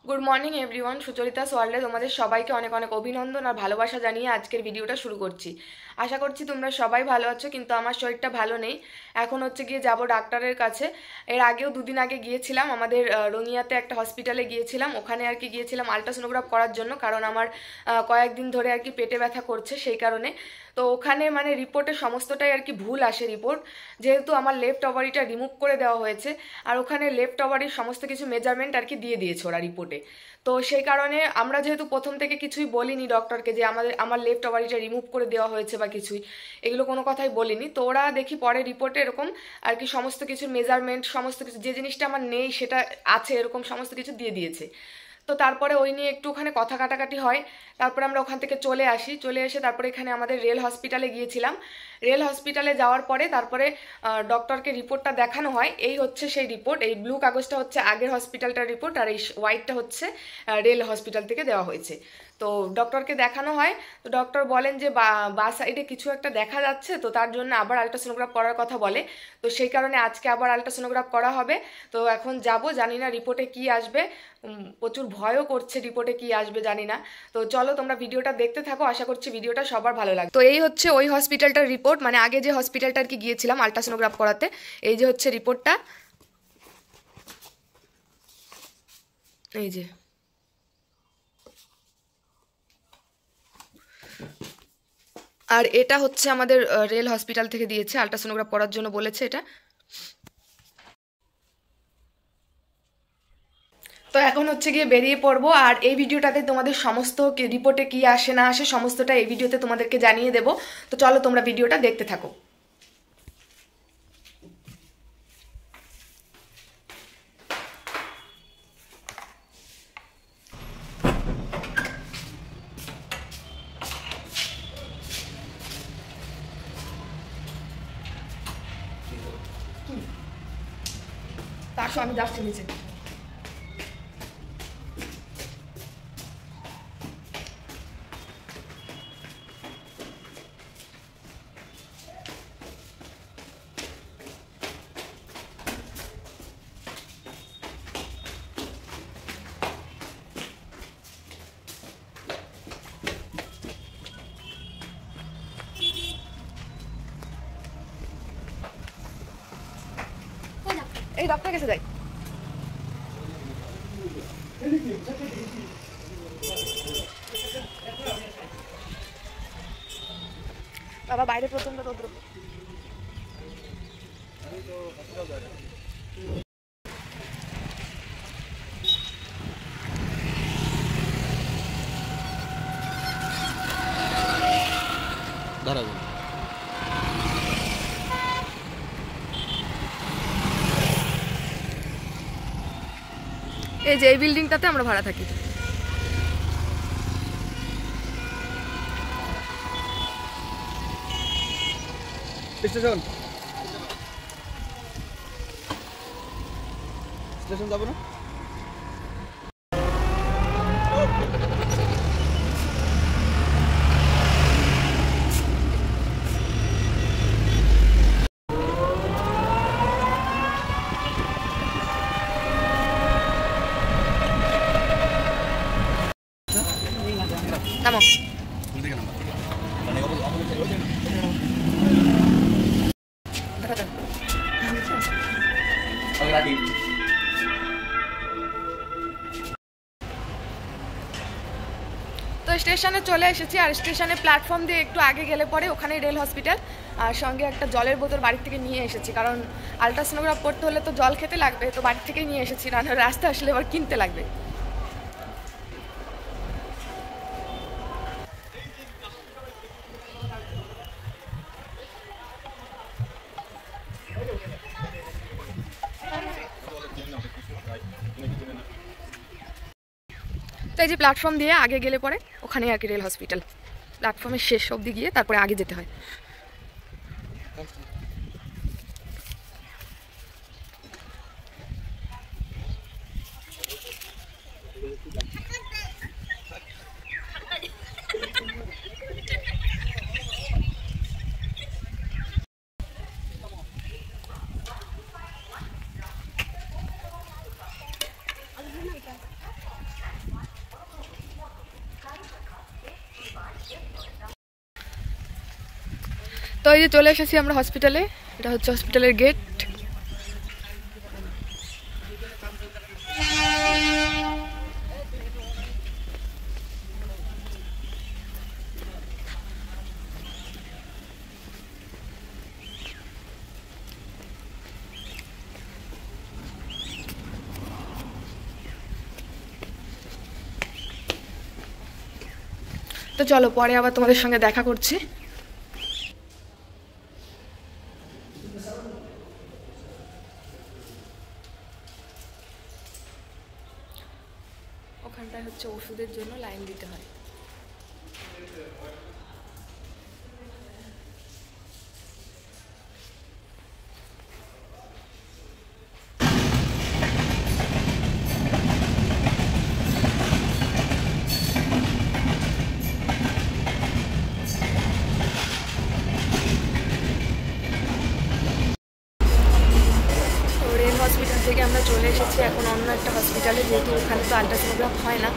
Good morning everyone, Sucharita ওয়ার্ল্ডে তোমাদের সবাইকে অনেক অনেক অভিনন্দন আর ভালোবাসা জানিয়ে আজকের ভিডিওটা শুরু করছি। আশা করছি তোমরা সবাই ভালো আছো, কিন্তু আমার শরীরটা ভালো নেই। এখন গিয়ে যাব ডাক্তারের কাছে। এর আগেও দুদিন আগে গিয়েছিলাম, আমাদের রঙিয়াতে একটা হসপিটালে গিয়েছিলাম। ওখানে গিয়েছিলাম আলট্রাসোনোগ্রাফ করার জন্য, কারণ আমার কয়েকদিন ধরে পেটে ব্যথা করছে, সেই কারণে। তো ওখানে রিপোর্টে সমস্তটাই ভুল আসে রিপোর্ট, যেহেতু আমার লেফট ওভারিটা রিমুভ করে দেওয়া হয়েছে। আর ওখানে লেফট ওভারির সমস্ত কিছু মেজারমেন্ট দিয়ে দিয়েছে ওরা রিপোর্টে। তো সেই কারণে আমরা যেহেতু প্রথম থেকে কিছুই বলিনি ডক্টরকে যে আমার লেফট ওভারিটা রিমুভ করে দেওয়া হয়েছে বা কিছুই, এগুলো কোনো কথাই বলিনি। তো ওরা দেখি পরে রিপোর্টে এরকম সমস্ত কিছুর মেজারমেন্ট, সমস্ত কিছু যে জিনিসটা আমার নেই সেটা আছে, এরকম সমস্ত কিছু দিয়ে দিয়েছে। তো তারপরে ওই নিয়ে একটু ওখানে কথা কাটাকাটি হয়। তারপরে আমরা ওখান থেকে চলে এসে তারপরে এখানে আমাদের রেল হসপিটালে গিয়েছিলাম। রেল হসপিটালে যাওয়ার পরে তারপরে ডক্টরকে রিপোর্টটা দেখানো হয়। এই হচ্ছে সেই রিপোর্ট, এই ব্লু কাগজটা হচ্ছে আগের হসপিটালটার রিপোর্ট, আর এই হোয়াইটটা হচ্ছে রেল হসপিটাল থেকে দেওয়া হয়েছে। তো ডক্টরকে দেখানো হয়। তো ডক্টর বলেন যে বা সাইডে কিছু একটা দেখা যাচ্ছে, তো তার জন্য আবার আলট্রাসোনোগ্রাফ করার কথা বলে। তো সেই কারণে আজকে আবার আলট্রাসোনোগ্রাফ করা হবে। তো এখন যাব, জানি না রিপোর্টে কি আসবে। প্রচুর ভয়ও করছে রিপোর্টে কি আসবে জানি না। তো চলো তোমরা ভিডিওটা দেখতে থাকো, আশা করছি ভিডিওটা সবার ভালো লাগবে। তো এই হচ্ছে ওই হসপিটালটার রিপোর্ট, আগে যে হসপিটালটা গিয়েছিলাম আলট্রাসোনোগ্রাফ করাতে। এই যে হচ্ছে রিপোর্টটা, এই যে। আর এটা হচ্ছে আমাদের রেল হসপিটাল থেকে দিয়েছে, আলট্রাসোনোগ্রাফ করার জন্য বলেছে এটা। তো এখন গিয়ে বেরিয়ে পড়বো, আর এই ভিডিওটাতে তোমাদের সমস্ত রিপোর্টে কি আসে না আসে সমস্তটা এই ভিডিওতে তোমাদেরকে জানিয়ে দেবো। তো চলো তোমরা ভিডিওটা দেখতে থাকো। আসো, আমি যাচ্ছি নিচে। এই ডক্টর কাছে যাই। বাবা বাইরে প্রচন্ড রৌদ্র। দাঁড়াবো। এই যে এই বিল্ডিংটাতে আমরা ভাড়া থাকি। স্টেশন স্টেশন যাবো না? নামো। তো স্টেশনে চলে এসেছি, আর স্টেশনে প্ল্যাটফর্ম দিয়ে একটু আগে গেলে পরে ওখানে রেল হসপিটাল। আর সঙ্গে একটা জলের বোতল বাড়ি থেকে নিয়ে এসেছি, কারণ আলট্রাসোনোগ্রাফ করতে হলে তো জল খেতে লাগবে। তো বাড়ি থেকে নিয়ে এসেছি, রাস্তা আসলে এবার কিনতে লাগবে। তো এই যে প্ল্যাটফর্ম দিয়ে আগে গেলে পরে ওখানে রেল হসপিটাল। প্ল্যাটফর্মের শেষ অবধি গিয়ে তারপরে আগে যেতে হয়। তো এই যে চলে এসেছি আমরা হসপিটালে, এটা হচ্ছে হসপিটালের গেট। তো চলো পরে আবার তোমাদের সঙ্গে দেখা করছি। ওখানটায় হচ্ছে ওষুধের জন্য লাইন দিতে হয়। হসপিটাল থেকে আমরা চলে এসেছি এখন অন্য একটা হসপিটালে, যেহেতু ওখানে তো আলট্রাসোনোগ্রাফ হয় না,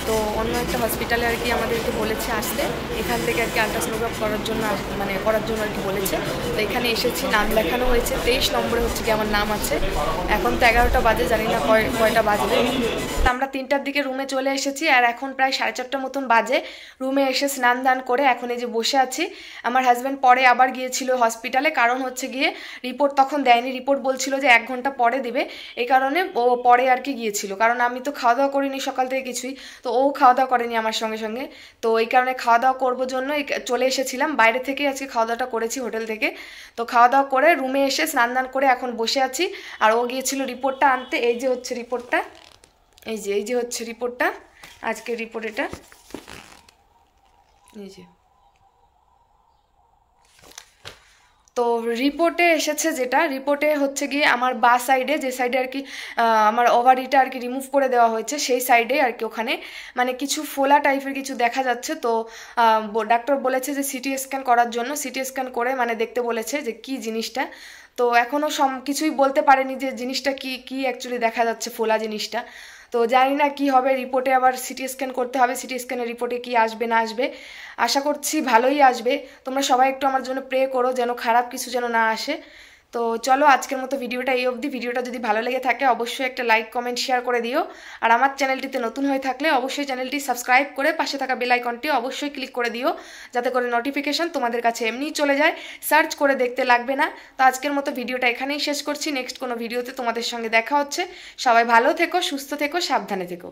তো অন্য একটা হসপিটালে আর কি আমাদেরকে বলেছে আসতে, এখান থেকে আর কি আলট্রাসোনোগ্রাফ করার জন্য আর কি বলেছে। তো এখানে এসেছি, নাম লেখানো হয়েছে 23 নম্বরে হচ্ছে কি আমার নাম আছে। এখন তো 11টা বাজে, জানি না কয়টা বাজবে। আমরা 3টার দিকে রুমে চলে এসেছি আর এখন প্রায় 4:30 মতন বাজে। রুমে এসে স্নান দান করে এখন এই যে বসে আছি। আমার হাজব্যান্ড পরে আবার গিয়েছিল হসপিটালে, কারণ হচ্ছে গিয়ে রিপোর্ট তখন দেয়নি, রিপোর্ট বলছিল যে 1 ঘন্টা পরে দেবে, এই কারণে ও পরে আর কি গিয়েছিল। কারণ আমি তো খাওয়া দাওয়া করিনি সকাল থেকে কিছুই, তো ও খাওয়া দাওয়া করেনি আমার সঙ্গে সঙ্গে, তো এই কারণে খাওয়া দাওয়া করবো জন্য চলে এসেছিলাম। বাইরে থেকে আজকে খাওয়া দাওয়াটা করেছি হোটেল থেকে। তো খাওয়া দাওয়া করে রুমে এসে স্নান দান করে এখন বসে আছি। আর ও গিয়েছিল রিপোর্টটা আনতে। এই যে হচ্ছে রিপোর্টটা, এই যে হচ্ছে রিপোর্টটা, আজকের রিপোর্ট এটা, এই যে। তো রিপোর্টে এসেছে যেটা, রিপোর্টে হচ্ছে গিয়ে আমার বা সাইডে, যে সাইডে আর কি আমার ওভারিটা আর কি রিমুভ করে দেওয়া হয়েছে, সেই সাইডে আর কি ওখানে মানে কিছু ফোলা টাইপের কিছু দেখা যাচ্ছে। তো ডাক্তার বলেছে যে সিটি স্ক্যান করার জন্য, সিটি স্ক্যান করে মানে দেখতে বলেছে যে কি জিনিসটা। তো এখনও কিছুই বলতে পারেনি যে জিনিসটা কি অ্যাকচুয়ালি দেখা যাচ্ছে ফোলা জিনিসটা। তো জানি না কি হবে, রিপোর্টে আবার সিটি স্ক্যান করতে হবে, সিটি স্ক্যানের রিপোর্টে কি আসবে না আসবে, আশা করছি ভালোই আসবে। তোমরা সবাই একটু আমার জন্য প্রে করো যেন খারাপ কিছু যেন না আসে। তো চলো আজকের মতো ভিডিওটা এই অবধি। ভিডিওটা যদি ভালো লেগে থাকে অবশ্যই একটা লাইক কমেন্ট শেয়ার করে দিও। আর আমার চ্যানেলটিতে নতুন হয়ে থাকলে অবশ্যই চ্যানেলটি সাবস্ক্রাইব করে পাশে থাকা বেল আইকনটি অবশ্যই ক্লিক করে দিও, যাতে করে নোটিফিকেশন তোমাদের কাছে এমনিই চলে যায়, সার্চ করে দেখতে লাগবে না। তো আজকের মতো ভিডিওটা এখানেই শেষ করছি। নেক্সট কোনো ভিডিওতে তোমাদের সঙ্গে দেখা হচ্ছে। সবাই ভালো থেকো, সুস্থ থেকো, সাবধানে থেকো।